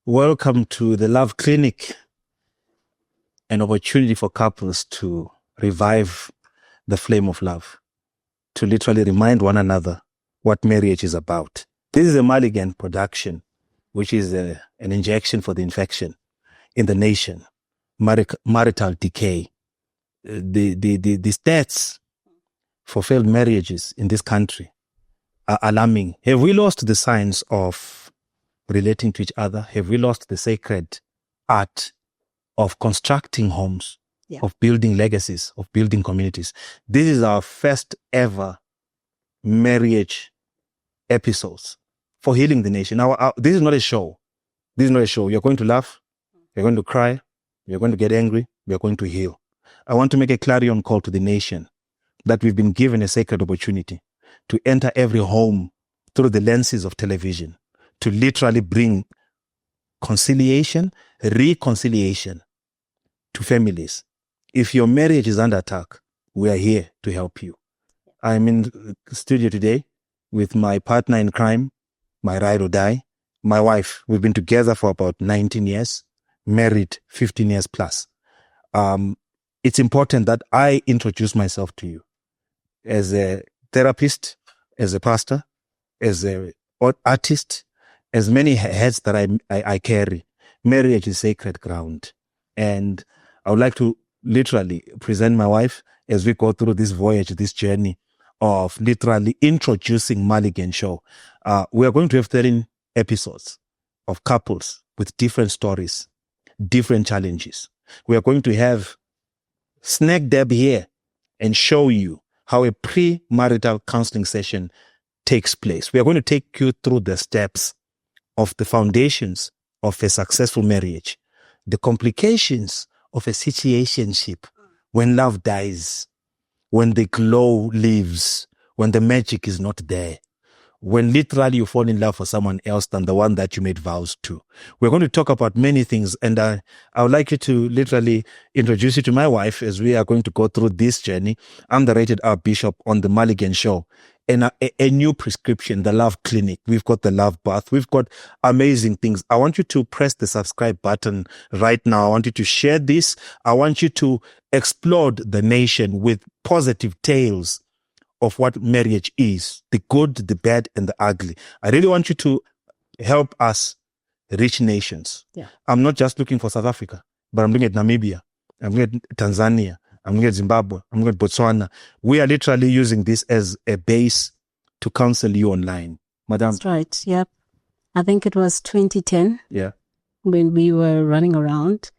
Welcome to the Love Clinic, an opportunity for couples to revive the flame of love, to literally remind one another what marriage is about. This is a Mulligan production, which is an injection for the infection in the nation, marital decay. The stats for failed marriages in this country are alarming. Have we lost the science of relating to each other? Have we lost the sacred art of constructing homes, of building legacies, of building communities? This is our first ever marriage episodes for healing the nation. Now, this is not a show. This is not a show. You're going to laugh. You're going to cry. You're going to get angry. We're going to heal. I want to make a clarion call to the nation that we've been given a sacred opportunity to enter every home through the lenses of television, to literally bring conciliation, reconciliation to families. If your marriage is under attack, we are here to help you. I'm in the studio today with my partner in crime, my ride or die, my wife. We've been together for about 19 years, married 15 years plus. It's important that I introduce myself to you as a therapist, as a pastor, as an artist, as many heads that I carry. Marriage is sacred ground. And I would like to literally present my wife as we go through this voyage, this journey of literally introducing Mulligan Show. We are going to have 13 episodes of couples with different stories, different challenges. We are going to have Snack Deb here and show you how a pre-marital counseling session takes place. We are going to take you through the steps of the foundations of a successful marriage, the complications of a situationship when love dies, when the glow leaves, when the magic is not there, when literally you fall in love for someone else than the one that you made vows to. We're going to talk about many things, and I would like you to literally introduce you to my wife as we are going to go through this journey. I'm the rated R Bishop on the Mulligan Show, and a new prescription, the Love Clinic. We've got the Love Bath. We've got amazing things. I want you to press the subscribe button right now. I want you to share this. I want you to explode the nation with positive tales of what marriage is, the good, the bad, and the ugly. I really want you to help us reach nations. Yeah. I'm not just looking for South Africa, but I'm looking at Namibia, I'm looking at Tanzania, I'm looking at Zimbabwe, I'm looking at Botswana. We are literally using this as a base to counsel you online. Madam. That's right, yep. I think it was 2010 when we were running around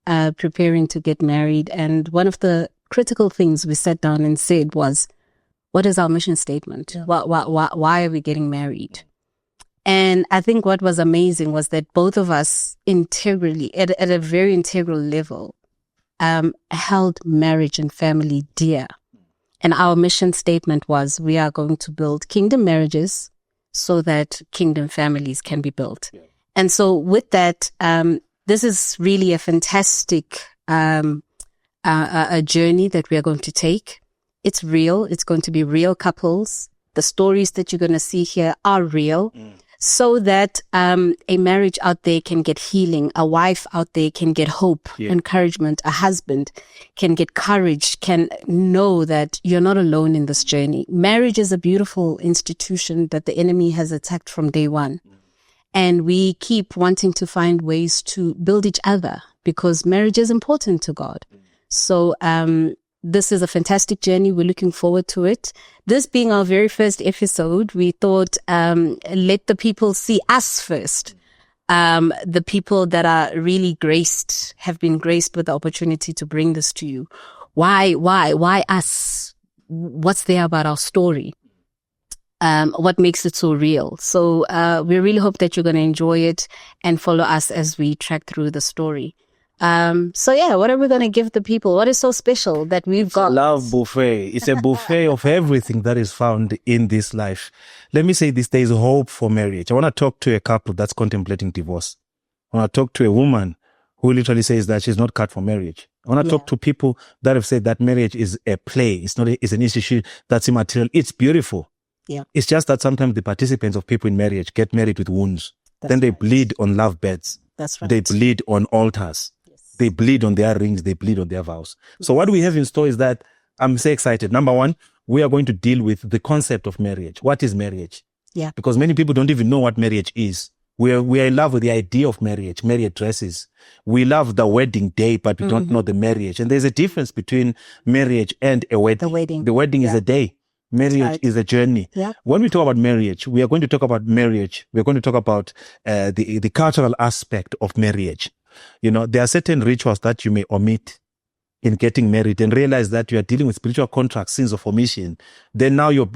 preparing to get married. And one of the critical things we sat down and said was, what is our mission statement? Yeah. Why are we getting married? And I think what was amazing was that both of us integrally, at a very integral level, held marriage and family dear. And our mission statement was, we are going to build kingdom marriages so that kingdom families can be built. Yeah. And so with that, this is really a fantastic a journey that we are going to take. It's real. It's going to be real couples. The stories that you're going to see here are real, so that a marriage out there can get healing, a wife out there can get hope, encouragement, a husband can get courage, can know that you're not alone in this journey. Marriage is a beautiful institution that the enemy has attacked from day one. And we keep wanting to find ways to build each other because marriage is important to God. So, this is a fantastic journey. We're looking forward to it. This being our very first episode, we thought, let the people see us first. The people that are really graced, have been graced with the opportunity to bring this to you. Why us? What's there about our story? What makes it so real? So, we really hope that you're going to enjoy it and follow us as we track through the story. What are we going to give the people? What is so special that we've got? Love buffet. It's a buffet of everything that is found in this life. Let me say this, there is hope for marriage. I want to talk to a couple that's contemplating divorce. I want to talk to a woman who literally says that she's not cut for marriage. I want to talk to people that have said that marriage is a play. It's not, it's an institution that's immaterial. It's beautiful. Yeah. It's just that sometimes the participants of people in marriage get married with wounds. Then they bleed on love beds. That's right. They bleed on altars. Yes. They bleed on their rings. They bleed on their vows. Yes. So what we have in store is that I'm so excited. Number one, we are going to deal with the concept of marriage. What is marriage? Yeah. Because many people don't even know what marriage is. We are in love with the idea of marriage dresses. We love the wedding day, but we don't know the marriage. And there's a difference between marriage and a wedding. The wedding is a day. Marriage is a journey. Yeah. When we talk about marriage, we are going to talk about marriage. We're going to talk about the cultural aspect of marriage. You know, there are certain rituals that you may omit in getting married and realize that you are dealing with spiritual contracts, sins of omission. Then now your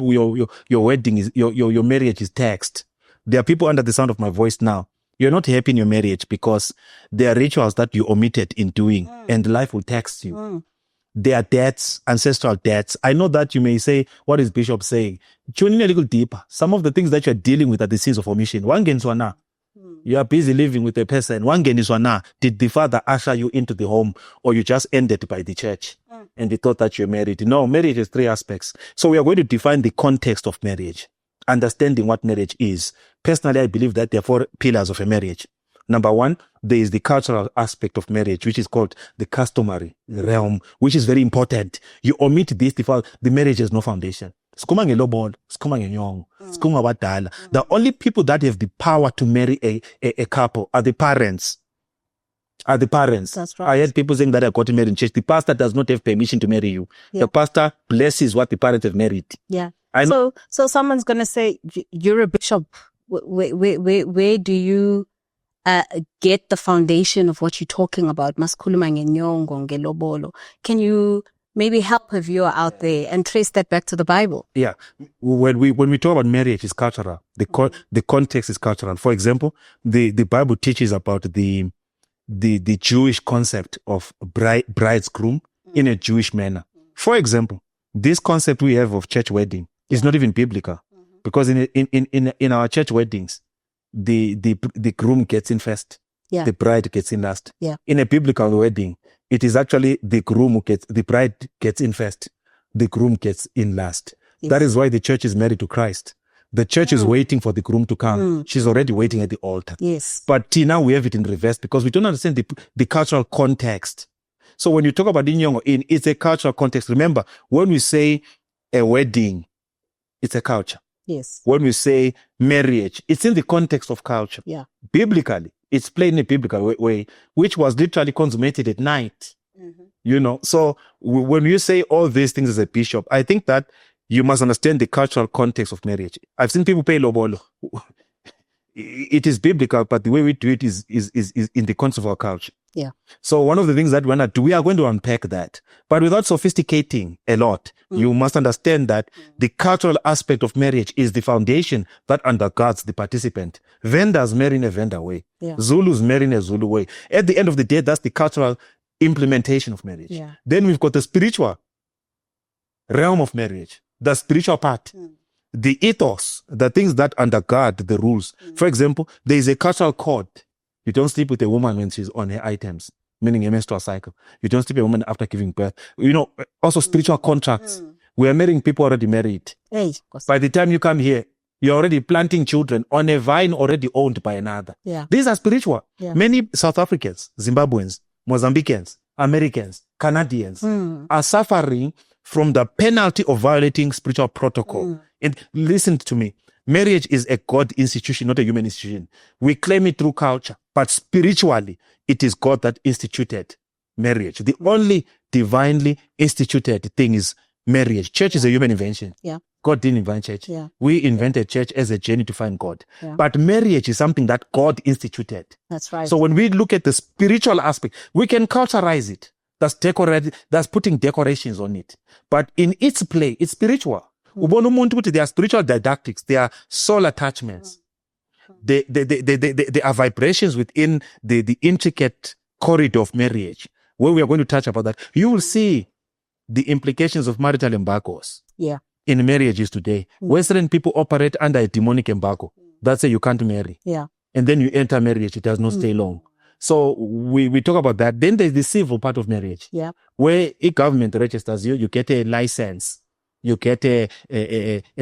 wedding is, your marriage is taxed. There are people under the sound of my voice now. You're not happy in your marriage because there are rituals that you omitted in doing and life will tax you. There are debts, ancestral debts. I know that you may say, what is Bishop saying? Tuning a little deeper. Some of the things that you're dealing with are the sins of omission. You are busy living with a person. Did the father usher you into the home or you just ended by the church and they thought that you're married? No, marriage has three aspects. So we are going to define the context of marriage, understanding what marriage is. Personally, I believe that there are four pillars of a marriage. Number one, there is the cultural aspect of marriage, which is called the customary realm, which is very important. You omit this, the marriage has no foundation. The only people that have the power to marry a couple are the parents. That's right. I heard people saying that I got married in church. The pastor does not have permission to marry you. Yeah. The pastor blesses what the parents have married. Yeah. So someone's going to say, you're a bishop. Where do you get the foundation of what you're talking about? Can you maybe help a viewer out there and trace that back to the Bible? Yeah. When we talk about marriage, it's cultural. The context is cultural. For example, the Bible teaches about the Jewish concept of bridegroom in a Jewish manner. For example, this concept we have of church wedding is not even biblical, because in our church weddings, the groom gets in first, the bride gets in last. Yeah. In a biblical wedding, it is actually the bride gets in first, the groom gets in last. Yes. That is why the church is married to Christ. The church is waiting for the groom to come. She's already waiting at the altar. Yes. But now we have it in reverse because we don't understand the cultural context. So when you talk about Inyongo in, it's a cultural context. Remember, when we say a wedding, it's a culture. Yes. When we say marriage, it's in the context of culture. Yeah. Biblically, it's played in a biblical way, which was literally consummated at night. You know, so when you say all these things as a bishop, I think that you must understand the cultural context of marriage. I've seen people pay lobolo. It is biblical, but the way we do it is in the context of our culture. Yeah. So one of the things that we are going to unpack that, but without sophisticating a lot. You must understand that the cultural aspect of marriage is the foundation that undergirds the participant. Vendors marry in a vendor way. Yeah. Zulus marry in a Zulu way. At the end of the day, that's the cultural implementation of marriage. Yeah. Then we've got the spiritual realm of marriage, the spiritual part. The ethos, the things that undergird the rules. For example, there is a cultural code. You don't sleep with a woman when she's on her items, meaning a menstrual cycle. You don't sleep with a woman after giving birth. You know, also spiritual contracts. We are marrying people already married. Hey, by the time you come here, you're already planting children on a vine already owned by another. Yeah. These are spiritual. Yeah. Many South Africans, Zimbabweans, Mozambicans, Americans, Canadians are suffering from the penalty of violating spiritual protocol. And listen to me. Marriage is a God institution, not a human institution. We claim it through culture, but spiritually, it is God that instituted marriage. The only divinely instituted thing is marriage. Church is a human invention. Yeah. God didn't invent church. Yeah. We invented church as a journey to find God. Yeah. But marriage is something that God instituted. That's right. So when we look at the spiritual aspect, we can culturalize it. That's putting decorations on it. But in its play, it's spiritual. There are spiritual didactics. There are soul attachments. There are vibrations within the intricate corridor of marriage, where we are going to touch about that. You will see the implications of marital embargoes in marriages today. Western people operate under a demonic embargo. That's say you can't marry. Yeah. And then you enter marriage. It does not stay long. So we talk about that. Then there's the civil part of marriage, where a government registers you, you get a license, you get a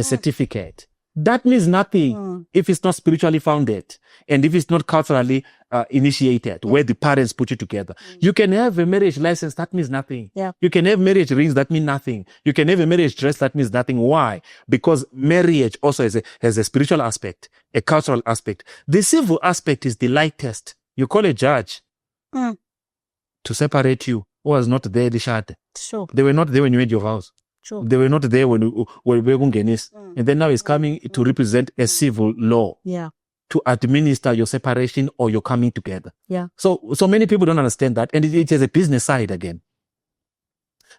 certificate. That means nothing if it's not spiritually founded and if it's not culturally initiated, where the parents put you together. You can have a marriage license, that means nothing. Yeah. You can have marriage rings, that means nothing. You can have a marriage dress, that means nothing. Why? Because marriage also has a spiritual aspect, a cultural aspect. The civil aspect is the lightest. You call a judge to separate you who was not there, the shad. Sure. They were not there when you made your vows. Sure. They were not there when we were Genis. And then now it's coming to represent a civil law. Yeah. To administer your separation or your coming together. Yeah. So many people don't understand that. And it is a business side again.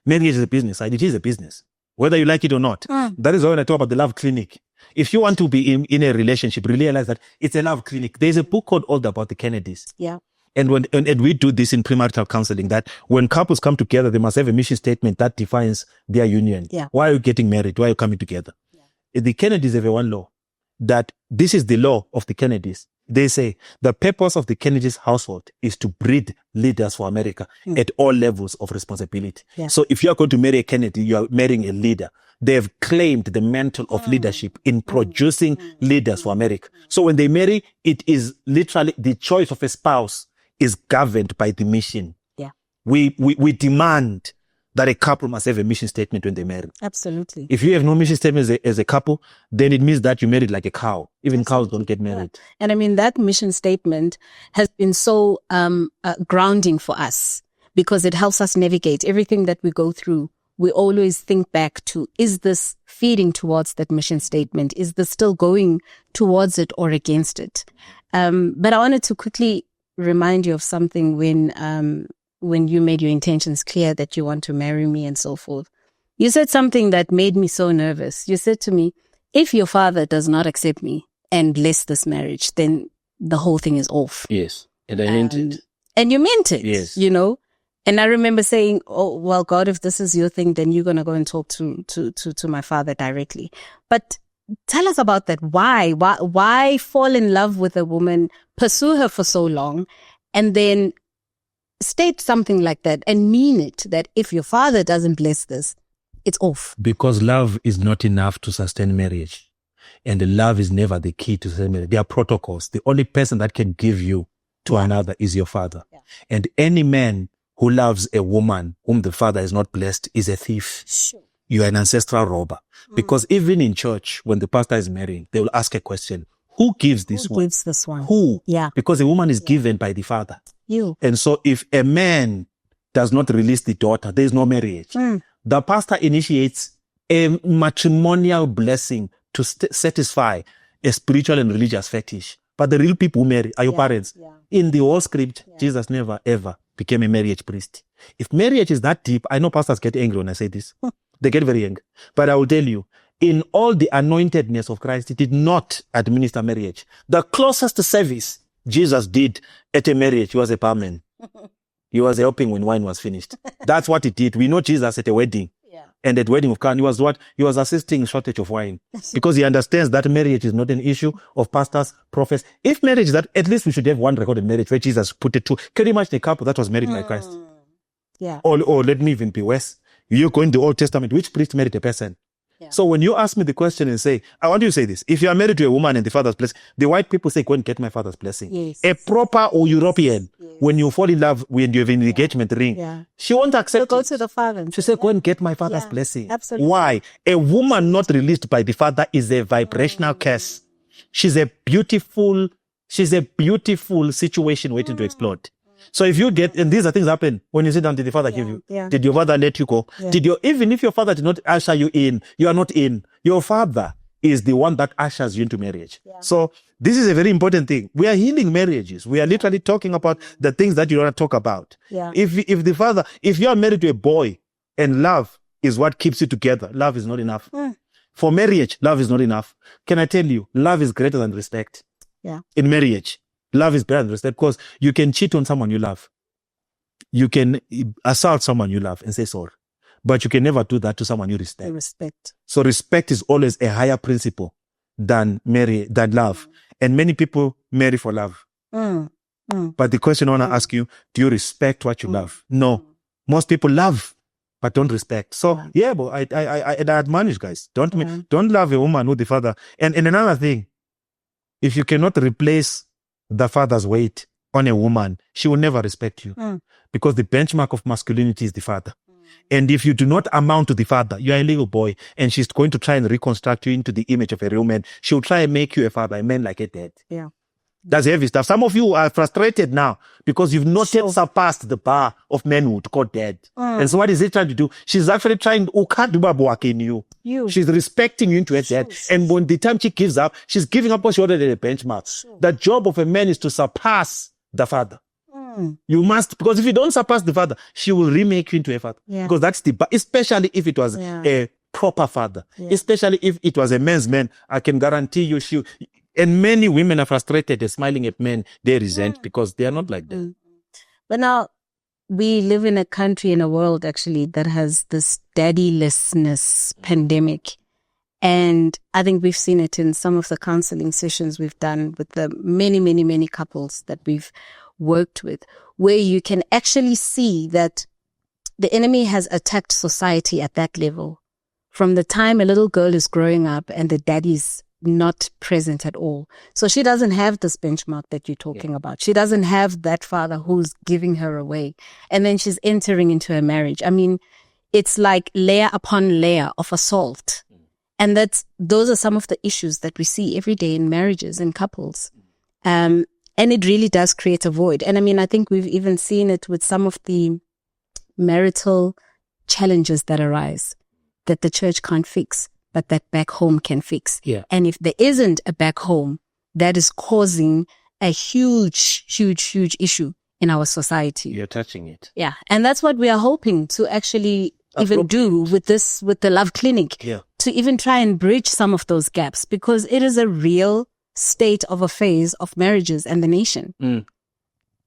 Marriage is a business side. It is a business. Whether you like it or not. That is why when I talk about the love clinic. If you want to be in a relationship, realize that it's a love clinic. There's a book called All About the Kennedys. Yeah. And we do this in premarital counseling, that when couples come together, they must have a mission statement that defines their union. Yeah. Why are you getting married? Why are you coming together? Yeah. The Kennedys have one law, that this is the law of the Kennedys. They say the purpose of the Kennedys household is to breed leaders for America at all levels of responsibility. Yeah. So if you are going to marry a Kennedy, you are marrying a leader. They have claimed the mantle of leadership in producing leaders for America. So when they marry, it is literally the choice of a spouse is governed by the mission. Yeah. We demand that a couple must have a mission statement when they marry. Absolutely. If you have no mission statement as a couple, then it means that you married like a cow. Even cows don't get married. Yeah. And I mean, that mission statement has been so grounding for us, because it helps us navigate everything that we go through. We always think back to, is this feeding towards that mission statement? Is this still going towards it or against it? But I wanted to quickly remind you of something when you made your intentions clear that you want to marry me and so forth. You said something that made me so nervous. You said to me, if your father does not accept me and bless this marriage, then the whole thing is off. Yes. And I meant it. And you meant it. Yes. You know? And I remember saying, oh, well, God, if this is your thing, then you're going to go and talk to my father directly. But tell us about that. Why fall in love with a woman, pursue her for so long, and then state something like that and mean it, that if your father doesn't bless this, it's off? Because love is not enough to sustain marriage. And love is never the key to sustain marriage. There are protocols. The only person that can give you to another is your father. Yeah. And any man who loves a woman whom the father is not blessed is a thief. Sure. You are an ancestral robber. Because even in church, when the pastor is marrying, they will ask a question. Who gives this one? Who gives this one? Who? Yeah. Because a woman is given by the father. You. And so if a man does not release the daughter, there is no marriage. The pastor initiates a matrimonial blessing to satisfy a spiritual and religious fetish. But the real people who marry are your parents. Yeah. In the whole script, Jesus never ever became a marriage priest. If marriage is that deep, I know pastors get angry when I say this. They get very angry. But I will tell you, in all the anointedness of Christ, he did not administer marriage. The closest service Jesus did at a marriage, he was a barman. He was helping when wine was finished. That's what he did. We know Jesus at a wedding. Yeah. And at wedding of Cana, he was what? He was assisting shortage of wine. Because he understands that marriage is not an issue of pastors, prophets. If marriage is that, at least we should have one recorded marriage where Jesus put it to. Can you imagine a couple that was married by Christ? Yeah. Or let me even be worse. You go in the Old Testament, which priest married a person? Yeah. So when you ask me the question and say, I want you to say this. If you are married to a woman and the father's blessing, the white people say, go and get my father's blessing. Yes. A proper or European, when you fall in love, when you have an engagement ring, she won't accept go it. to the father. She said, go and get my father's blessing. Absolutely. Why? A woman not released by the father is a vibrational curse. She's a beautiful situation waiting to explode. So if you get, and these are things happen when you sit down, did the father give you? Yeah. Did your father let you go? Yeah. Even if your father did not usher you in, you are not in. Your father is the one that ushers you into marriage. Yeah. So this is a very important thing. We are healing marriages. We are literally talking about the things that you don't want to talk about. Yeah. If you are married to a boy and love is what keeps you together, love is not enough. For marriage, love is not enough. Can I tell you, love is greater than respect. Yeah. In marriage. Love is better than respect, because you can cheat on someone you love. You can assault someone you love and say sorry. But you can never do that to someone you respect. So respect is always a higher principle than love. And many people marry for love. But the question I want to ask you, do you respect what you love? No. Most people love but don't respect. So but I admonish guys, don't love a woman with the father. And another thing, if you cannot replace the father's weight on a woman, she will never respect you, because the benchmark of masculinity is the father. And if you do not amount to the father, you are a little boy, and she's going to try and reconstruct you into the image of a real man. She'll try and make you a father, a man like a dad. Yeah. That's heavy stuff. Some of you are frustrated now because you've not yet surpassed the bar of manhood called dad. And so what is it trying to do? She's actually trying to in you. She's respecting you into a dad. And when the time she gives up, she's giving up what she already had a benchmark. The job of a man is to surpass the father. You must, because if you don't surpass the father, she will remake you into a father. Because that's especially if it was a proper father. Especially if it was a man's man, I can guarantee you and many women are frustrated. They're smiling at men. They resent because they are not like that. But now we live in a country, in a world actually, that has this daddylessness pandemic. And I think we've seen it in some of the counseling sessions we've done with the many couples that we've worked with, where you can actually see that the enemy has attacked society at that level. From the time a little girl is growing up and the daddy's not present at all. So she doesn't have this benchmark that you're talking about. She doesn't have that father who's giving her away. And then she's entering into a marriage. I mean, it's like layer upon layer of assault. And those are some of the issues that we see every day in marriages and couples. And it really does create a void. And I mean, I think we've even seen it with some of the marital challenges that arise that the church can't fix, but that back home can fix. And if there isn't a back home, that is causing a huge issue in our society. You're touching it. Yeah. And that's what we are hoping to actually even do with the Love Clinic, to even try and bridge some of those gaps, because it is a real state of affairs of marriages and the nation.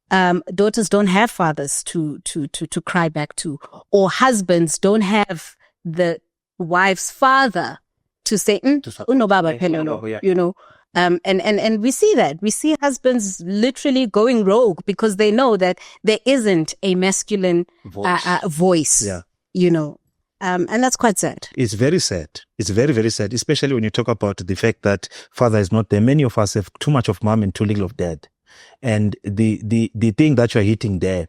Daughters don't have fathers to cry back to, or husbands don't have the wife's father to say, uno baba, you know. And we see that. We see husbands literally going rogue because they know that there isn't a masculine voice, you know. And that's quite sad. It's very sad. It's very, very sad, especially when you talk about the fact that father is not there. Many of us have too much of mom and too little of dad. And the thing that you're hitting there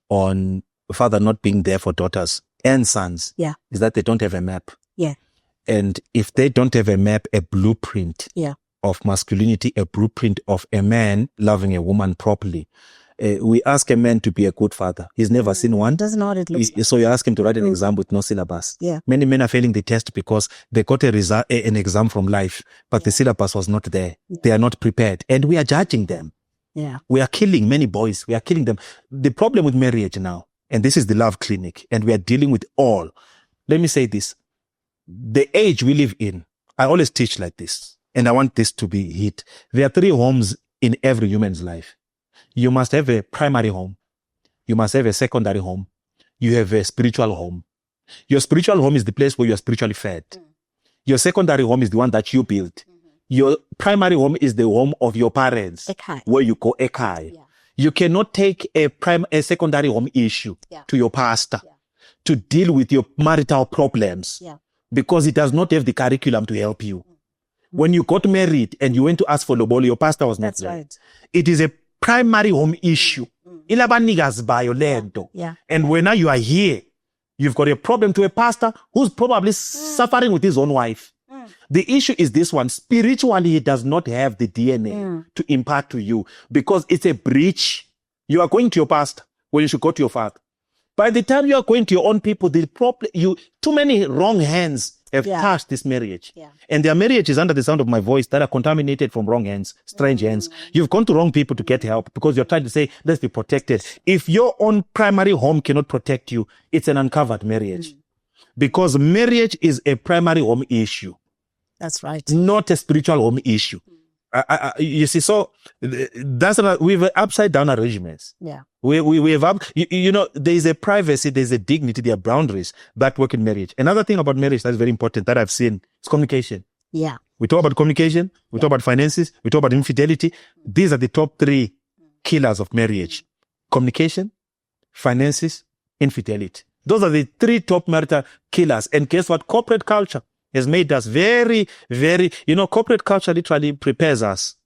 on father not being there for daughters and sons is that they don't have a map. And if they don't have a map, a blueprint of masculinity, a blueprint of a man loving a woman properly, we ask a man to be a good father. He's never seen one. Doesn't know what it looks like. So you ask him to write an exam with no syllabus. Many men are failing the test because they got an exam from life, but the syllabus was not there. They are not prepared. And we are judging them. We are killing many boys. We are killing them. The problem with marriage now, and this is the Love Clinic, and we are dealing with all. Let me say this. The age we live in, I always teach like this, and I want this to be hit. There are 3 homes in every human's life. You must have a primary home. You must have a secondary home. You have a spiritual home. Your spiritual home is the place where you are spiritually fed. Your secondary home is the one that you built. Your primary home is the home of your parents, where you go ekai. You cannot take a secondary home issue to your pastor to deal with your marital problems because it does not have the curriculum to help you. When you got married and you went to ask for lobolo, your pastor was not there. It is a primary home issue. And when now you are here, you've got a problem to a pastor who's probably suffering with his own wife. The issue is this one. Spiritually, he does not have the DNA to impart to you because it's a breach. You are going to your pastor when you should go to your father. By the time you are going to your own people, too many wrong hands have touched this marriage. And their marriage is under the sound of my voice that are contaminated from wrong hands, strange hands. You've gone to wrong people to get help because you're trying to say, let's be protected. If your own primary home cannot protect you, it's an uncovered marriage. Because marriage is a primary home issue. That's right. Not a spiritual home issue. You see, so we've upside down arrangements. We have there is a privacy, there's a dignity, there are boundaries that work in marriage. Another thing about marriage that's very important that I've seen is communication. We talk about communication, we talk about finances, we talk about infidelity. These are the top 3 killers of marriage. Communication, finances, infidelity. Those are the 3 top marital killers. And guess what? Corporate culture has made us very, very, corporate culture literally prepares us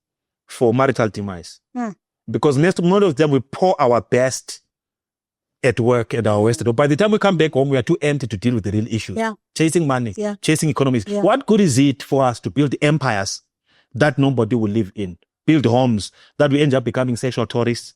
for marital demise. Because most of them we pour our best at work at our wasted. By the time we come back home, we are too empty to deal with the real issues. Chasing money, chasing economies. What good is it for us to build empires that nobody will live in? Build homes that we end up becoming sexual tourists,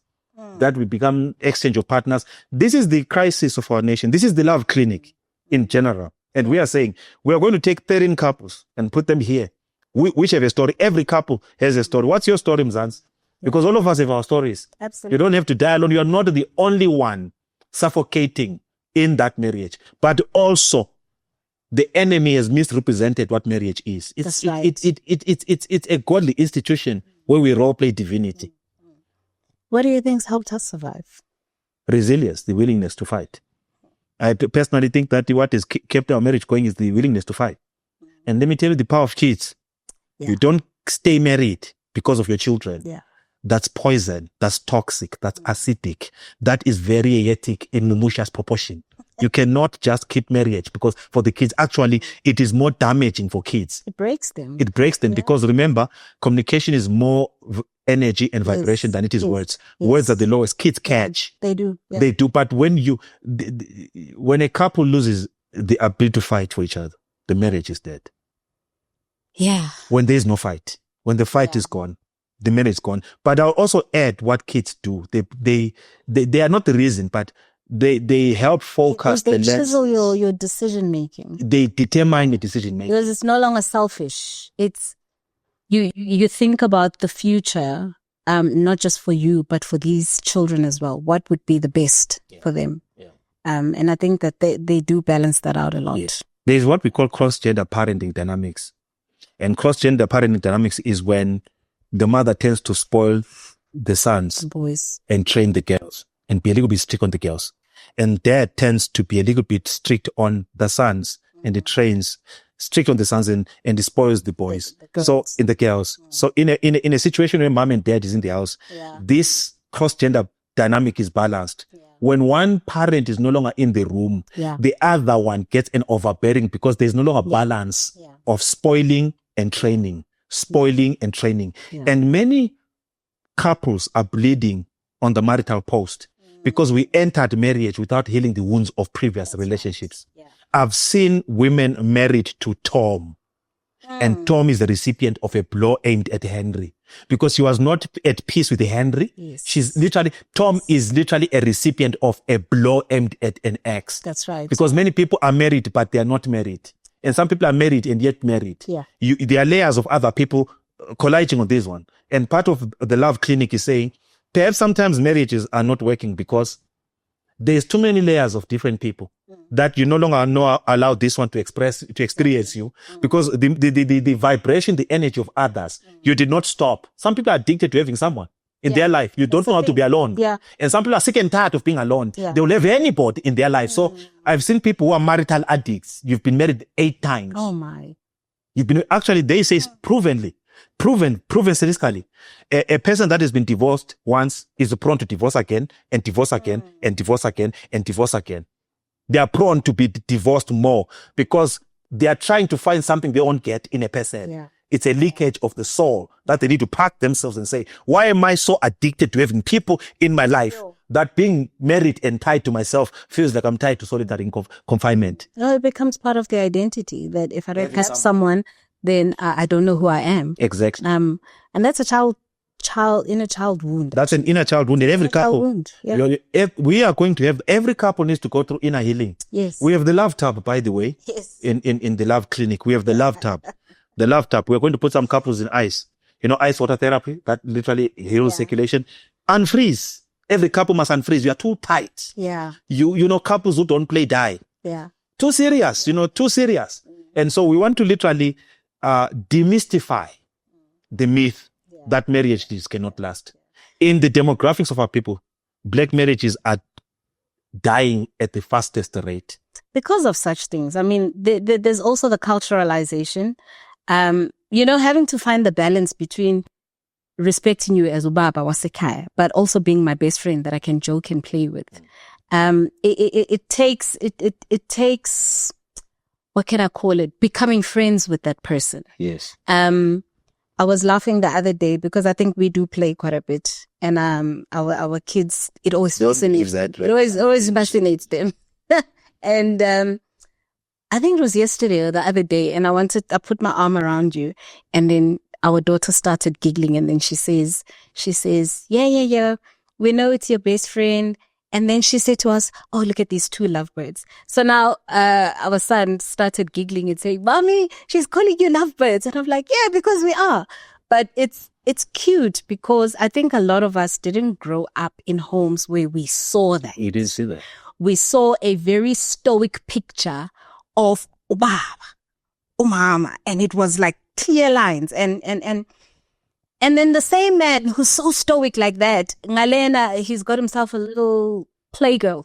that we become exchange of partners. This is the crisis of our nation. This is the love clinic in general. And we are saying we are going to take 13 couples and put them here, which have a story. Every couple has a story. What's your story, Mzansi? Because all of us have our stories. Absolutely. You don't have to die alone. You are not the only one suffocating in that marriage, but also the enemy has misrepresented what marriage is. It's a godly institution where we role play divinity. What do you think's helped us survive? Resilience, the willingness to fight. I personally think that what has kept our marriage going is the willingness to fight. And let me tell you the power of kids. You don't stay married because of your children. That's poison. That's toxic. That's acidic. That is very erratic in malicious proportion. You cannot just keep marriage because for the kids, actually, it is more damaging for kids. It breaks them. It breaks them because remember, communication is more energy and vibration than it is words. Words are the lowest. Kids catch. They do. They do. But when when a couple loses the ability to fight for each other, the marriage is dead. When there is no fight, when the fight is gone, the marriage is gone. But I'll also add what kids do. They are not the reason, but they help focus. Because they chisel your decision making. They determine the decision making. Because it's no longer selfish. It's you think about the future, not just for you, but for these children as well. What would be the best for them? And I think that they do balance that out a lot. Yes. There's what we call cross-gender parenting dynamics. And cross-gender parenting dynamics is when the mother tends to spoil the sons boys and train the girls and be a little bit strict on the girls. And dad tends to be a little bit strict on the sons and he trains strict on the sons and he spoils the boys. So in the girls. So in a situation where mom and dad is in the house, this cross-gender dynamic is balanced. When one parent is no longer in the room, the other one gets an overbearing because there's no longer balance of spoiling and training. Spoiling and training. And many couples are bleeding on the marital post because we entered marriage without healing the wounds of previous relationships. I've seen women married to Tom, and Tom is the recipient of a blow aimed at Henry because she was not at peace with Henry. Tom is literally a recipient of a blow aimed at an ex. That's right. Because many people are married, but they are not married. And some people are married and yet married. There are layers of other people colliding on this one. And part of the love clinic is saying, perhaps sometimes marriages are not working because there's too many layers of different people that you no longer allow this one to experience you because the vibration, the energy of others, you did not stop. Some people are addicted to having someone in their life. You don't know how to be alone. And some people are sick and tired of being alone. They will have anybody in their life. So I've seen people who are marital addicts. You've been married 8 times. Oh my. You've been, actually, they say proven statistically. A person that has been divorced once is prone to divorce again and divorce again and divorce again and divorce again. They are prone to be divorced more because they are trying to find something they won't get in a person. It's a leakage of the soul that they need to pack themselves and say, why am I so addicted to having people in my life that being married and tied to myself feels like I'm tied to solitary confinement? No, it becomes part of their identity that if I don't have someone, then I don't know who I am. Exactly. And that's a inner child wound. That's an inner child wound in every couple. We are going to have, every couple needs to go through inner healing. We have the love tub, by the way. In the love clinic, we have the love tub. The love tub. We're going to put some couples in ice. Ice water therapy that literally heals circulation. Unfreeze. Every couple must unfreeze. You are too tight. Couples who don't play die. Too serious. Too serious. And so we want to literally demystify the myth that marriages cannot last. In the demographics of our people, black marriages are dying at the fastest rate. Because of such things. I mean, there's also the culturalization. Having to find the balance between respecting you as ubaba wasekhaya, but also being my best friend that I can joke and play with. It takes, what can I call it? Becoming friends with that person. Yes. I was laughing the other day because I think we do play quite a bit, and our kids, it always fascinates them. It always fascinates them. And I think it was yesterday or the other day, and I put my arm around you, and then our daughter started giggling, and then she says, yeah, we know it's your best friend. And then she said to us, oh, look at these two lovebirds. So now, our son started giggling and saying, Mommy, she's calling you lovebirds. And I'm like, yeah, because we are. But it's cute because I think a lot of us didn't grow up in homes where we saw that. You didn't see that. We saw a very stoic picture of Ubaba, Umama, and it was like clear lines. And then the same man who's so stoic like that, Ngalena, he's got himself a little playgirl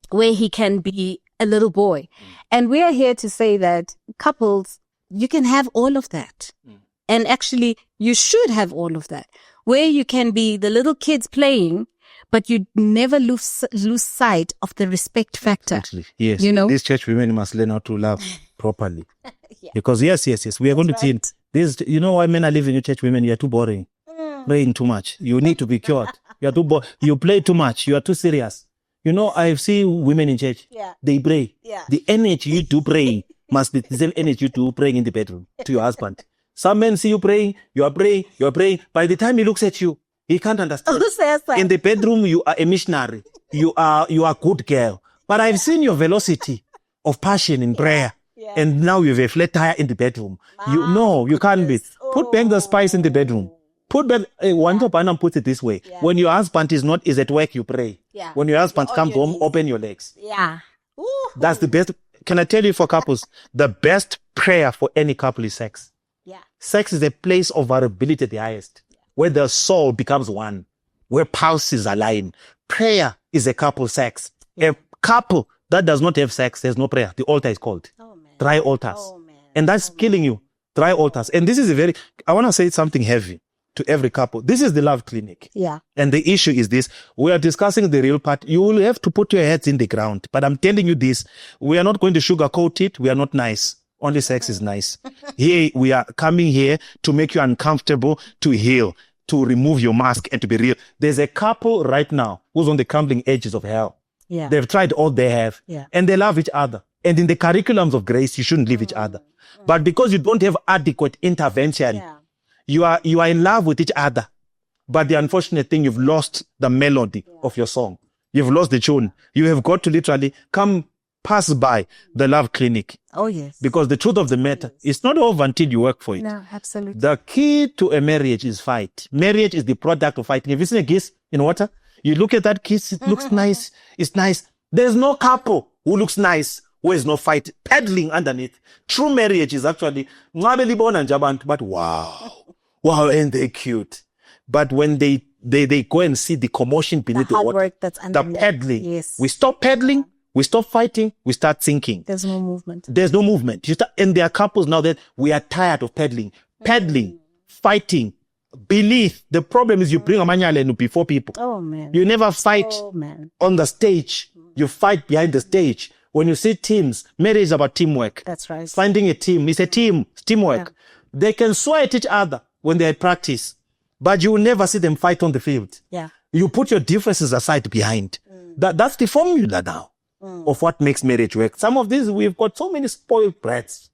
where he can be a little boy. And we are here to say that couples, you can have all of that. And actually, you should have all of that. Where you can be the little kids playing, but you never lose sight of the respect factor. Actually, yes. You know? These church women must learn how to love properly. Yeah. Because yes, we are going to see this. You know why men are living in church women? You are too boring. Praying too much. You need to be cured. You are too boring. You play too much. You are too serious. You know, I've seen women in church. Yeah. They pray. Yeah. The energy you do praying must be the same energy you do praying in the bedroom to your husband. Some men see you praying, you are praying. By the time he looks at you, he can't understand. In the bedroom, you are a missionary. You are a good girl. But I've seen your velocity of passion in prayer. Yeah. And now you have a flat tire in the bedroom. You can't be. Put back the spice in the bedroom. Put back, one top and put it this way. Yeah. When your husband is at work, you pray. Yeah. When your husband comes home, open your legs. Yeah. Ooh. That's the best. Can I tell you for couples, the best prayer for any couple is sex. Yeah. Sex is a place of vulnerability at the highest, where the soul becomes one, where pulses align. Prayer is a couple sex. Yeah. A couple that does not have sex, there's no prayer. The altar is called dry altars. And that's killing you. Dry altars. And this is I want to say something heavy to every couple. This is the love clinic. Yeah. And the issue is this. We are discussing the real part. You will have to put your heads in the ground. But I'm telling you this. We are not going to sugarcoat it. We are not nice. Only sex is nice. Here, we are coming here to make you uncomfortable, to heal, to remove your mask and to be real. There's a couple right now who's on the crumbling edges of hell. Yeah. They've tried all they have. Yeah. And they love each other. And in the curriculums of grace, you shouldn't leave each other. But because you don't have adequate intervention, you are in love with each other. But the unfortunate thing, you've lost the melody of your song. You've lost the tune. You have got to literally pass by the love clinic. Oh, yes. Because the truth of the matter, it's not over until you work for it. No, absolutely. The key to a marriage is fight. Marriage is the product of fighting. Have you seen a kiss in water? You look at that kiss, it looks nice. It's nice. There's no couple who looks nice where is no fight paddling underneath. True marriage is actually, but wow, and they're cute. But when they go and see the commotion beneath the water, work that's the paddling, yes. We stop paddling, we stop fighting, we start sinking. There's no movement. And there are couples now that we are tired of paddling, fighting, beneath. The problem is you bring a manyalenu before people. Oh man. You never fight on the stage. You fight behind the stage. When you see teams, marriage is about teamwork. That's right. Finding a team. It's a team. It's teamwork. Yeah. They can swear at each other when they're at practice, but you will never see them fight on the field. Yeah. You put your differences aside behind. That's the formula now of what makes marriage work. Some of these, we've got so many spoiled brats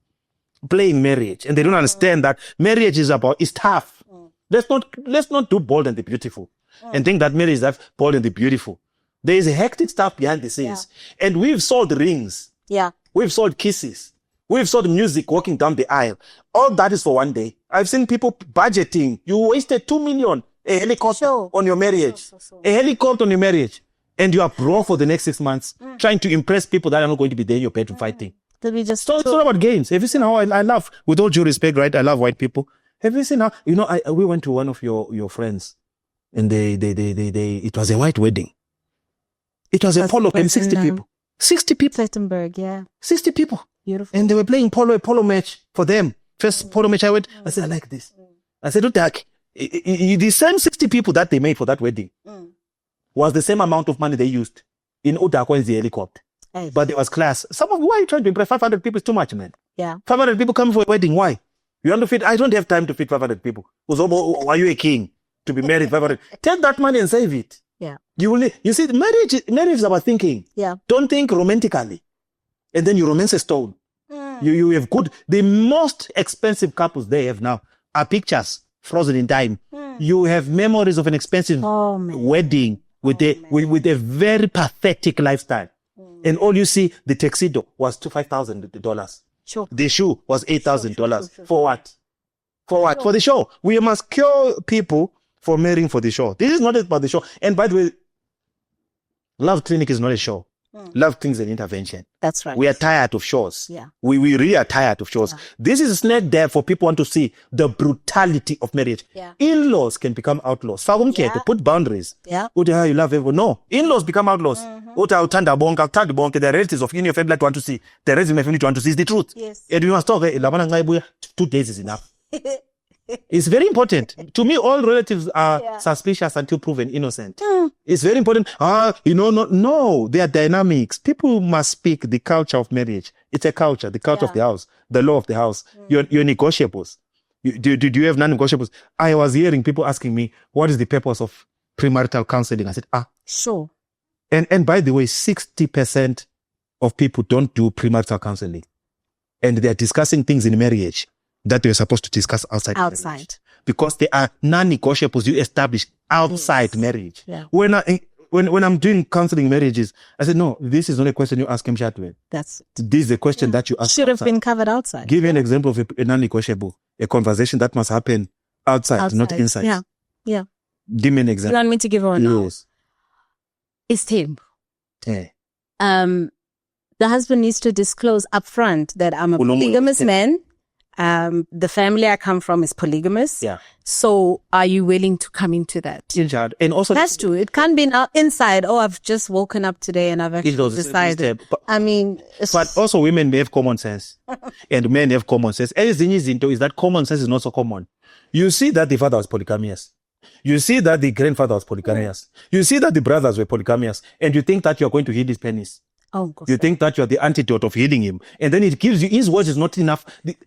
playing marriage, and they don't understand that marriage is tough. Let's not do bold and the beautiful and think that marriage is bold and the beautiful. There is a hectic stuff behind the scenes. Yeah. And we've sold rings. Yeah. We've sold kisses. We've sold music walking down the aisle. All that is for one day. I've seen people budgeting. You wasted 2 million, a helicopter on your marriage. A helicopter on your marriage. And you are broke for the next 6 months, trying to impress people that are not going to be there in your bedroom fighting. So it's not about games. Have you seen how I love, with all due respect, right? I love white people. Have you seen how, we went to one of your friends and it was a white wedding. It was a polo camp, 60 people. 60 people. Slettenberg, yeah. 60 people. Beautiful. And they were playing polo match for them. First polo match I went, I said, I like this. I said, the same 60 people that they made for that wedding was the same amount of money they used in Udako the helicopter. Hey. But there was class. Why are you trying to impress? 500 people is too much, man. Yeah. 500 people come for a wedding. Why? You want to feed? I don't have time to feed 500 people. Are you a king to be married 500? Take that money and save it. Yeah. You see, marriage is about thinking. Yeah. Don't think romantically. And then you romance a stone. You have the most expensive couples they have now are pictures frozen in time. You have memories of an expensive wedding with a very pathetic lifestyle. And all you see, the tuxedo was $5,000. Sure. The shoe was $8,000. Sure. For what? For what? Sure. For the show. We must cure people for marrying for the show. This is not about the show. And by the way, Love Clinic is not a show. Love Clinic is an intervention. That's right. We are tired of shows. Yeah. We really are tired of shows. Yeah. This is a snake there for people want to see the brutality of marriage. Yeah. In-laws can become outlaws. Yeah. Put boundaries. Yeah. You love everyone. No. In-laws become outlaws. The relatives of in your family want to see. The rest of my family want to see is the truth. Yes. And we must talk. 2 days is enough. It's very important. To me, all relatives are suspicious until proven innocent. It's very important. No, they are dynamics. People must speak the culture of marriage. It's a culture, the culture of the house, the law of the house. Your negotiables. Do you have non-negotiables? I was hearing people asking me, what is the purpose of premarital counseling? I said, sure. And by the way, 60% of people don't do premarital counseling. And they are discussing things in marriage that they're supposed to discuss outside. Because they are non-negotiables you establish outside marriage. Yeah. When I'm doing counseling marriages, I said, no, this is not a question you ask him Chatwin. This is a question that you ask. Should have been covered outside. Give you an example of a non-negotiable, a conversation that must happen outside. Not inside. Yeah. Yeah. Give me an example. You want me to give one? Yes. It's Tim. Yeah. The husband needs to disclose upfront that I'm a polygamous man. The family I come from is polygamous. Yeah. So are you willing to come into that? And also, has to. It can't be inside. Oh, I've just woken up today and I've actually decided. But also women may have common sense and men have common sense. Everything is that common sense is not so common. You see that the father was polygamous. You see that the grandfather was polygamous. You see that the brothers were polygamous. And you think that you're going to heal his penis. You think that you are the antidote of healing him. And then it gives you, his word is not enough.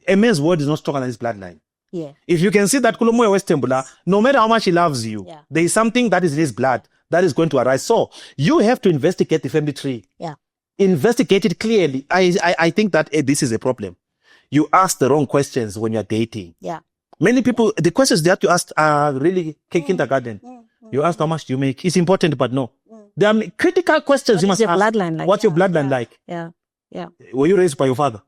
A man's word is not stronger than his bloodline. Yeah. If you can see that Kulomoya Westembula, no matter how much he loves you, there is something that is in his blood that is going to arise. So you have to investigate the family tree. Yeah. Investigate it clearly. I think that this is a problem. You ask the wrong questions when you're dating. Yeah. Many people, the questions that you ask are really kindergarten. You ask how much do you make. It's important, but no. There are critical questions you must ask. What's your bloodline like? Yeah. Yeah. Were you raised by your father?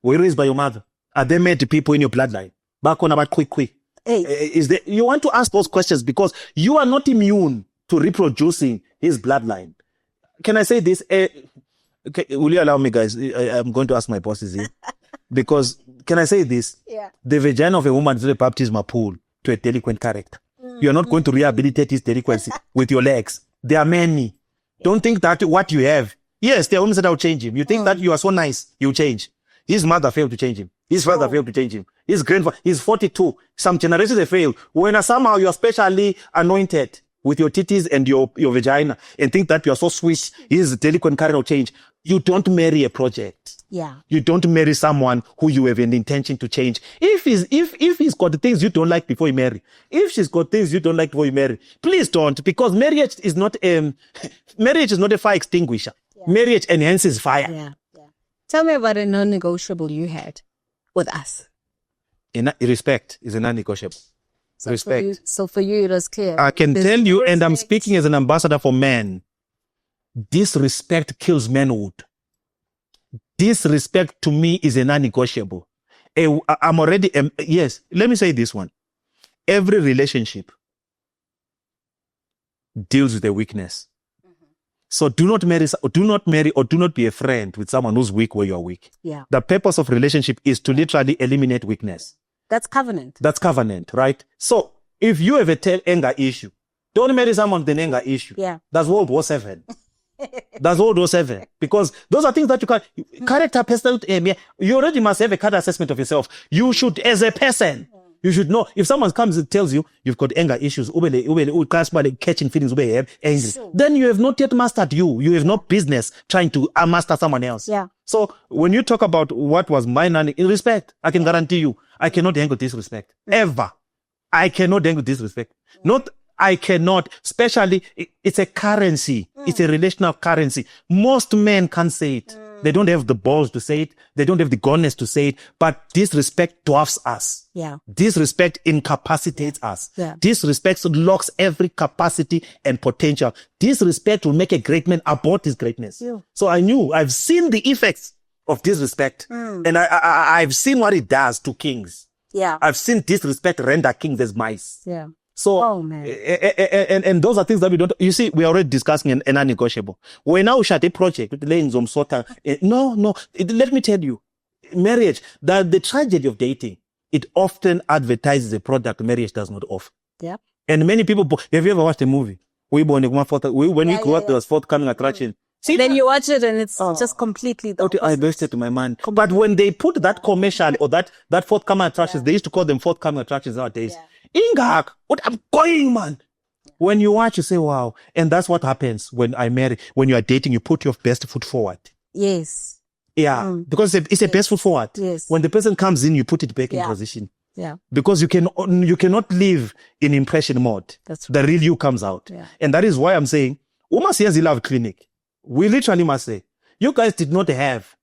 Were you raised by your mother? Are there many people in your bloodline? Back on about quick. Hey. You want to ask those questions because you are not immune to reproducing his bloodline. Can I say this? Will you allow me, guys? I'm going to ask my bosses here. Because, can I say this? Yeah. The vagina of a woman is not a baptismal pool to a delinquent character. You're not going to rehabilitate his delinquency with your legs. There are many. Don't think that what you have. Yes, there are women that will change him. You think that you are so nice, you change. His mother failed to change him. His father failed to change him. His grandfather, he's 42. Some generations have failed. When somehow you are specially anointed with your titties and your vagina and think that you are so sweet, his delinquent character will change. You don't marry a project. Yeah. You don't marry someone who you have an intention to change. If he's got the things you don't like before you marry, if she's got things you don't like before you marry, please don't, because marriage is not a fire extinguisher. Yeah. Marriage enhances fire. Yeah. Tell me about a non-negotiable you had with us. Respect is a non-negotiable. Respect. So for you, it was clear. I can tell you, and I'm speaking as an ambassador for men, disrespect kills manhood. Disrespect to me is a non-negotiable. I'm already, yes, let me say this one. Every relationship deals with a weakness. So do not marry or do not be a friend with someone who's weak where you're weak. Yeah. The purpose of relationship is to literally eliminate weakness. That's covenant. That's covenant, right? So if you have a anger issue, don't marry someone with an anger issue. Yeah. That's World War VII. That's World War VII. Because those are things that you can, character, personality, you already must have a character assessment of yourself. You should, as a person, You should know. If someone comes and tells you you've got anger issues, catching feelings, angry, then you have not yet mastered you. You have no business trying to master someone else. Yeah. So when you talk about what was my nanny, in respect, I can guarantee you, I cannot handle disrespect. Ever. I cannot handle disrespect. I cannot, especially, it's a currency. It's a relational currency. Most men can't say it. They don't have the balls to say it. They don't have the godness to say it. But disrespect dwarfs us. Yeah. Disrespect incapacitates us. Yeah. Disrespect locks every capacity and potential. Disrespect will make a great man abort his greatness. Yeah. So I've seen the effects of disrespect. And I've seen what it does to kings. Yeah. I've seen disrespect render kings as mice. Yeah. So, and those are things that we don't, you see, we are already discussing an non-negotiable. We now shut a project with the No, let me tell you, marriage, the tragedy of dating, it often advertises a product marriage does not offer. Yeah. And many people, have you ever watched a movie? When we grew up, there was forthcoming attraction. See, then you watch it and it's just completely the I wasted my mind. But when they put that commercial or that forthcoming attractions, they used to call them forthcoming attractions nowadays. Ingak, what I'm going, man. When you watch, you say, wow. And that's what happens when you are dating, you put your best foot forward. Yes. Yeah. Because it's a best foot forward. Yes. When the person comes in, you put it back in position. Yeah. Because you cannot live in impression mode. That's right. The real you comes out. Yeah. And that is why I'm saying, Umasiyazi Love Clinic. We literally must say, you guys did not have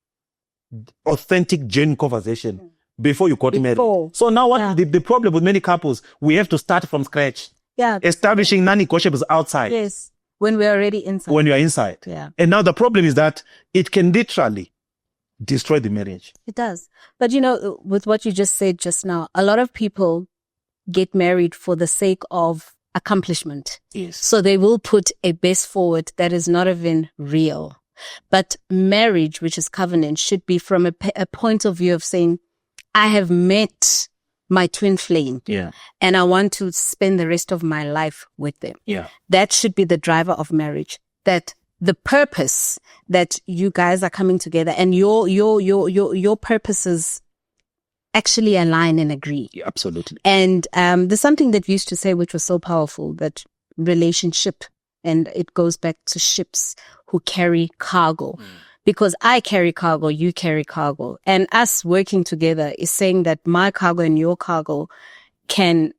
authentic, genuine conversation before you got married. So now the problem with many couples, we have to start from scratch. Yeah. Establishing non-negotiables outside. Yes. When we're already inside. When you're inside. Yeah. And now the problem is that it can literally destroy the marriage. It does. But with what you just said just now, a lot of people get married for the sake of accomplishment. Yes. So they will put a best forward that is not even real. But marriage, which is covenant, should be from a point of view of saying, I have met my twin flame. Yeah. And I want to spend the rest of my life with them. Yeah. That should be the driver of marriage. That the purpose that you guys are coming together and your purposes actually align and agree. Yeah, absolutely. And there's something that you used to say which was so powerful, that relationship, and it goes back to ships who carry cargo. Because I carry cargo, you carry cargo. And us working together is saying that my cargo and your cargo can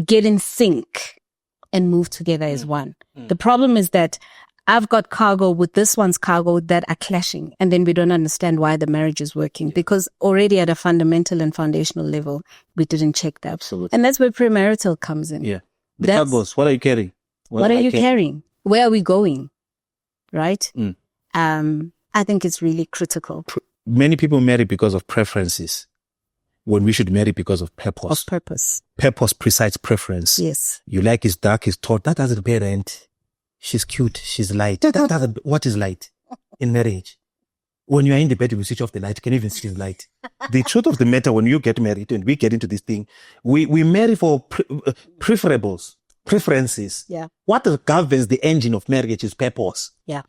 get in sync and move together as one. The problem is that I've got cargo with this one's cargo that are clashing, and then we don't understand why the marriage is working, because already at a fundamental and foundational level, we didn't check that. Absolutely. And that's where premarital comes in. Yeah. The cargos, what are you carrying? What are you carrying? Where are we going? Right? I think it's really critical. Many people marry because of preferences, when we should marry because of purpose. Of purpose. Purpose precedes preference. Yes. You like his dark, his tall. That doesn't pay rent. She's cute. She's light. What is light in marriage? When you are in the bed, you switch off the light. Can you even see the light? The truth of the matter, when you get married and we get into this thing, we marry for preferences. Yeah. What governs the engine of marriage is purpose. Yeah.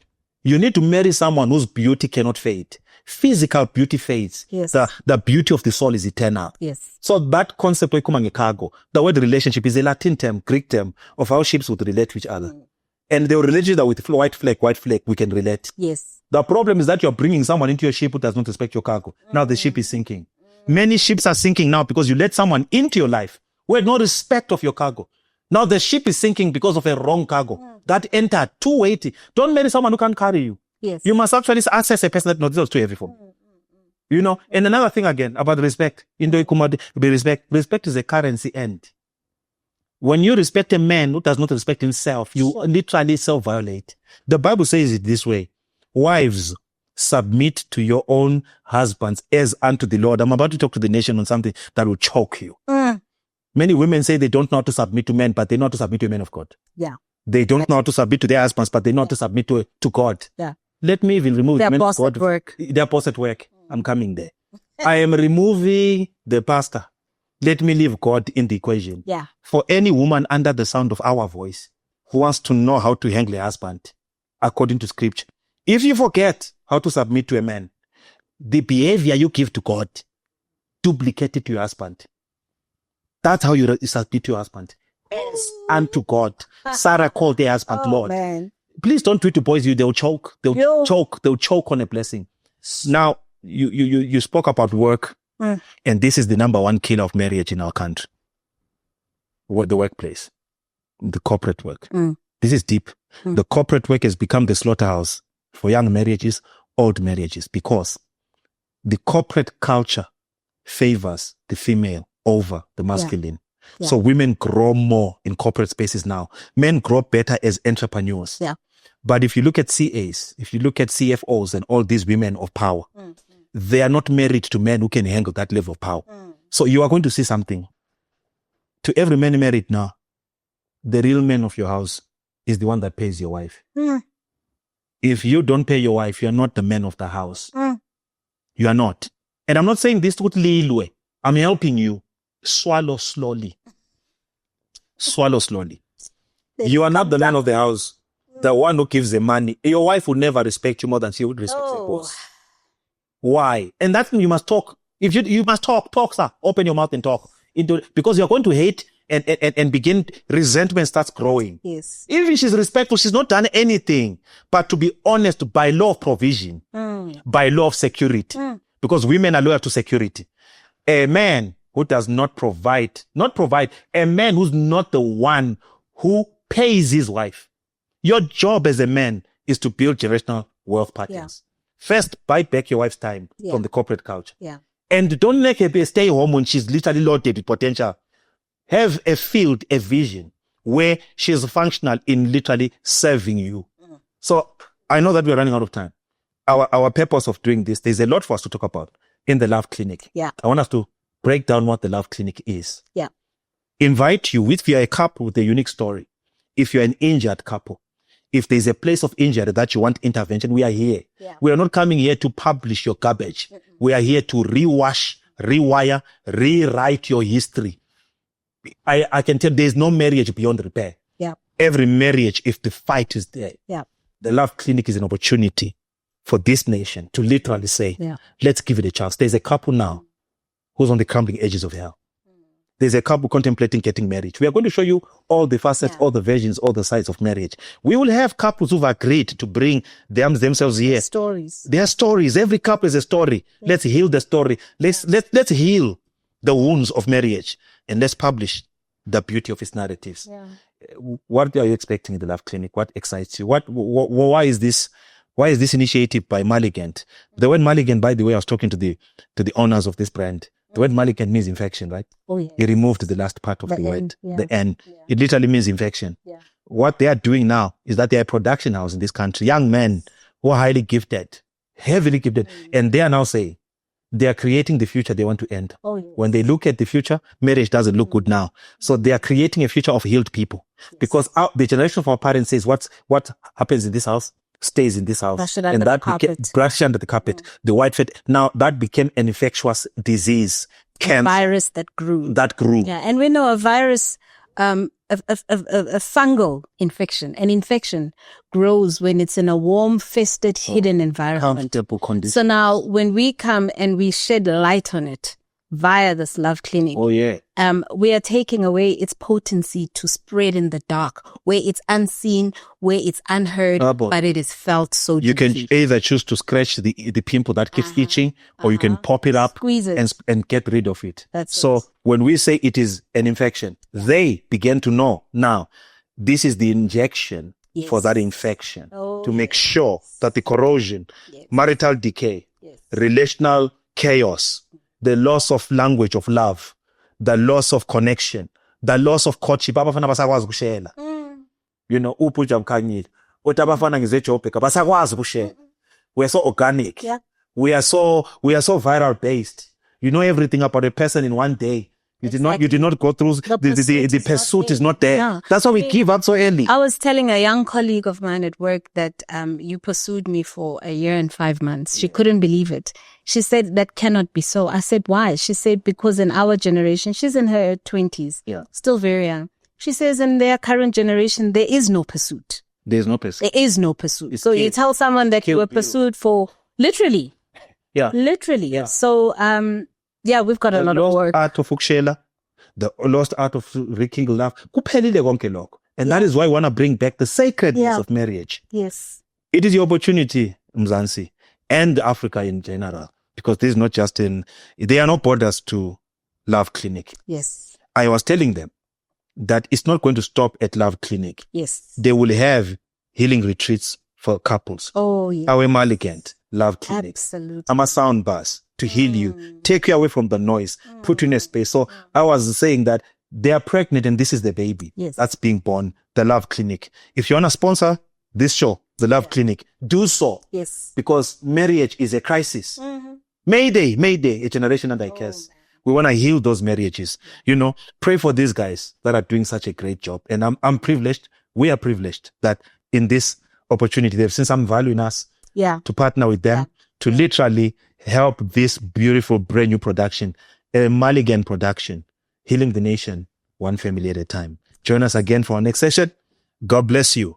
You need to marry someone whose beauty cannot fade. Physical beauty fades. Yes. The beauty of the soul is eternal. Yes. So that concept, the word relationship is a Latin term, Greek term of how ships would relate to each other. And they will relate to each other with white flag, we can relate. Yes. The problem is that you're bringing someone into your ship who does not respect your cargo. Now the ship is sinking. Many ships are sinking now because you let someone into your life who had no respect of your cargo. Now the ship is sinking because of a wrong cargo that entered too weighty. Don't marry someone who can't carry you. Yes. You must actually access a person that knows this was too heavy for. And another thing again about respect. Respect is a currency end. When you respect a man who does not respect himself, you literally self-violate. The Bible says it this way. Wives, submit to your own husbands as unto the Lord. I'm about to talk to the nation on something that will choke you. Many women say they don't know how to submit to men, but they know how to submit to a man of God. Yeah. They don't know how to submit to their husbands, but they know how to submit to God. Yeah. Let me even remove their boss at work. Their boss at work. I'm coming there. I am removing the pastor. Let me leave God in the equation. Yeah. For any woman under the sound of our voice who wants to know how to handle a husband, according to scripture, if you forget how to submit to a man, the behavior you give to God, duplicate it to your husband. That's how you submit to your husband. As unto God. Sarah called their husband Lord. Man. Please don't do it to boys. They'll choke. They'll choke on a blessing. Now, you spoke about work, and this is the number one killer of marriage in our country. The workplace, the corporate work. This is deep. The corporate work has become the slaughterhouse for young marriages, old marriages, because the corporate culture favors the female over the masculine. So women grow more in corporate spaces now. Men grow better as entrepreneurs. But if you look at CAs, if you look at CFOs and all these women of power, they are not married to men who can handle that level of power. So you are going to see something. To every man married now, the real man of your house is the one that pays your wife. If you don't pay your wife, you are not the man of the house. You are not. And I'm not saying this to Lilwe. I'm helping you. Swallow slowly. Swallow slowly. You are not the man of the house. The one who gives the money. Your wife will never respect you more than she would respect your boss. Why? And that's when you must talk. If you must talk, sir. Open your mouth and talk. Because you're going to hate and begin, resentment starts growing. Yes. Even if she's respectful, she's not done anything. But to be honest, by law of provision, by law of security, because women are loyal to security. A man who does not provide, a man who's not the one who pays his wife. Your job as a man is to build generational wealth patterns. First, buy back your wife's time from the corporate culture. And don't make her stay home when she's literally loaded with potential. Have a field, a vision where she's functional in literally serving you. So I know that we're running out of time. Our purpose of doing this, there's a lot for us to talk about in the Love Clinic. I want us to break down what the Love Clinic is. Invite you, if you're a couple with a unique story, if you're an injured couple, if there's a place of injury that you want intervention, we are here. We are not coming here to publish your garbage. We are here to rewire, rewrite your history. I can tell there's no marriage beyond repair. Every marriage, if the fight is there, the Love Clinic is an opportunity for this nation to literally say, let's give it a chance. There's a couple now who's on the crumbling edges of hell. There's a couple contemplating getting married. We are going to show you all the facets, all the versions, all the sides of marriage. We will have couples who've agreed to bring themselves here. Stories. Their stories. Every couple is a story. Let's heal the story. Let's heal the wounds of marriage, and let's publish the beauty of its narratives. What are you expecting in the Love Clinic? What excites you? Why is this initiative by Maligant? The word Maligant, by the way, I was talking to the owners of this brand. The word malignant means infection, right? He removed the last part of the word, the N. It literally means infection. What they are doing now is that they are a production house in this country. Young men who are highly gifted, heavily gifted. And they are now saying they are creating the future they want to end. When they look at the future, marriage doesn't look good now. So they are creating a future of healed people. Because the generation of our parents says what happens in this house stays in this house. Brush it under the carpet. Brush under the carpet. The white fat. Now that became an infectious disease. A virus that grew. Yeah. And we know a virus, a fungal infection. An infection grows when it's in a warm, fested, hidden environment. Comfortable condition. So now when we come and we shed light on it via this Love Clinic, we are taking away its potency to spread in the dark, where it's unseen, where it's unheard, but it is felt so deeply. You can either choose to scratch the pimple that keeps itching, or you can pop it up, squeeze it, and get rid of it. That's so it. When we say it is an infection, they begin to know now this is the injection for that infection to make sure that the corrosion, marital decay, relational chaos, the loss of language of love, the loss of connection, the loss of courtship. Abafana basakwazi ukushela. You know, upuja mkhanyile. Uthi abafana ngizejobheka basakwazi ukushela. We are so organic. We are so viral based. You know everything about a person in one day. You did not go through the pursuit is not there. No. That's why we give up so early. I was telling a young colleague of mine at work that you pursued me for 1 year and 5 months. She couldn't believe it. She said that cannot be so. I said why? She said because in our generation, she's in her 20s, still very young. She says in their current generation there is no pursuit. There is no pursuit. There is no pursuit. So you tell someone that you were pursued for literally. Literally. So we've got a lot of work. Art of Ukshela, the lost art of rekindle love. Kuphelile konke lokho. And that is why I want to bring back the sacredness of marriage. Yes. It is your opportunity, Mzansi, and Africa in general, because this is not just there are no borders to Love Clinic. Yes. I was telling them that it's not going to stop at Love Clinic. Yes. They will have healing retreats for couples. Oh, yes. Our Maligant Love Clinic. Absolutely. I'm a sound bus to heal you, take you away from the noise, put you in a space. So I was saying that they are pregnant and this is the baby that's being born, the Love Clinic. If you want to sponsor this show, the Love Clinic, do so. Yes. Because marriage is a crisis. Mayday, a generation under a curse. We want to heal those marriages. You know, pray for these guys that are doing such a great job. And I'm privileged. We are privileged that in this opportunity, they've seen some value in us to partner with them, to literally help this beautiful brand new production, a Maligan production, healing the nation, one family at a time. Join us again for our next session. God bless you.